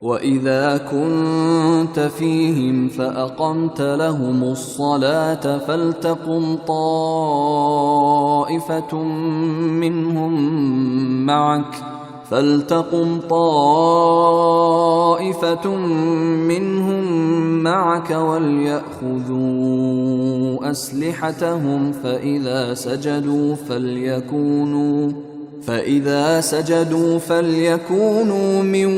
وَإِذَا كُنْتَ فِيهِمْ فَأَقَمْتَ لَهُمُ الصَّلَاةَ فَلْتَقُمْ طَائِفَةٌ مِّنْهُمْ مَعَكَ وَلْيَأْخُذُوا أَسْلِحَتَهُمْ فَإِذَا سَجَدُوا فَلْيَكُونُوا مِنْ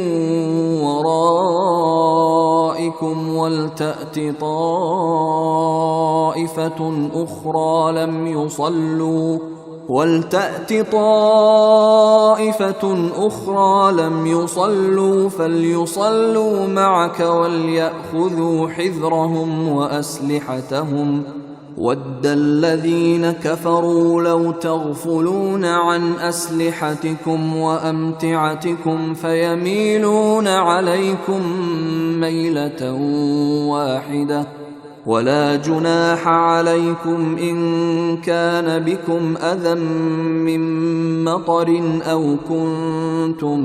وَرَائِكُمْ وَلْتَأْتِ طَائِفَةٌ أُخْرَى لَمْ يُصَلُّوا فَلْيُصَلُّوا مَعَكَ وَلْيَأْخُذُوا حِذْرَهُمْ وَأَسْلِحَتَهُمْ وَدَّ الَّذِينَ كَفَرُوا لَوْ تَغْفُلُونَ عَنْ أَسْلِحَتِكُمْ وَأَمْتِعَتِكُمْ فَيَمِيلُونَ عَلَيْكُمْ مَيْلَةً وَاحِدَةً وَلَا جُنَاحَ عَلَيْكُمْ إِن كَانَ بِكُمْ أَذًى مِّن مَّطَرٍ أَوْ كُنتُم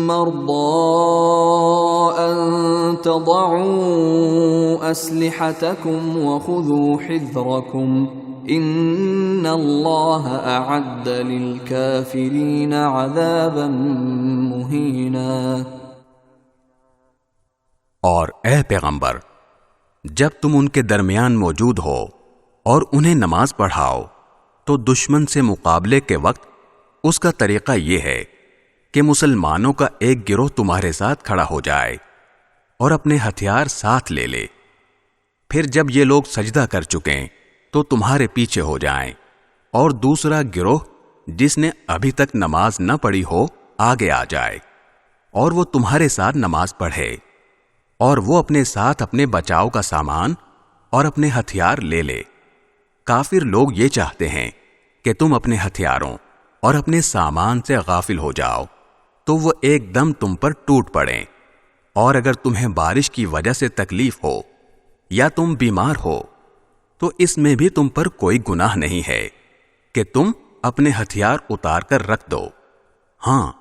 مَّرْضَىٰ أَن تَضَعُوا أَسْلِحَتَكُمْ وَخُذُوا حِذْرَكُمْ إِنَّ اللَّهَ أَعَدَّ لِلْكَافِرِينَ عَذَابًا مُّهِينًا۔ اور اے پیغمبر، جب تم ان کے درمیان موجود ہو اور انہیں نماز پڑھاؤ تو دشمن سے مقابلے کے وقت اس کا طریقہ یہ ہے کہ مسلمانوں کا ایک گروہ تمہارے ساتھ کھڑا ہو جائے اور اپنے ہتھیار ساتھ لے لے، پھر جب یہ لوگ سجدہ کر چکیں تو تمہارے پیچھے ہو جائیں، اور دوسرا گروہ جس نے ابھی تک نماز نہ پڑھی ہو آگے آ جائے اور وہ تمہارے ساتھ نماز پڑھے، اور وہ اپنے ساتھ اپنے بچاؤ کا سامان اور اپنے ہتھیار لے لے۔ کافر لوگ یہ چاہتے ہیں کہ تم اپنے ہتھیاروں اور اپنے سامان سے غافل ہو جاؤ تو وہ ایک دم تم پر ٹوٹ پڑیں، اور اگر تمہیں بارش کی وجہ سے تکلیف ہو یا تم بیمار ہو تو اس میں بھی تم پر کوئی گناہ نہیں ہے کہ تم اپنے ہتھیار اتار کر رکھ دو، ہاں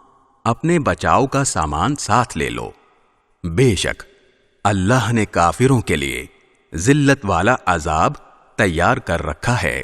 اپنے بچاؤ کا سامان ساتھ لے لو۔ بے شک اللہ نے کافروں کے لیے ذلت والا عذاب تیار کر رکھا ہے۔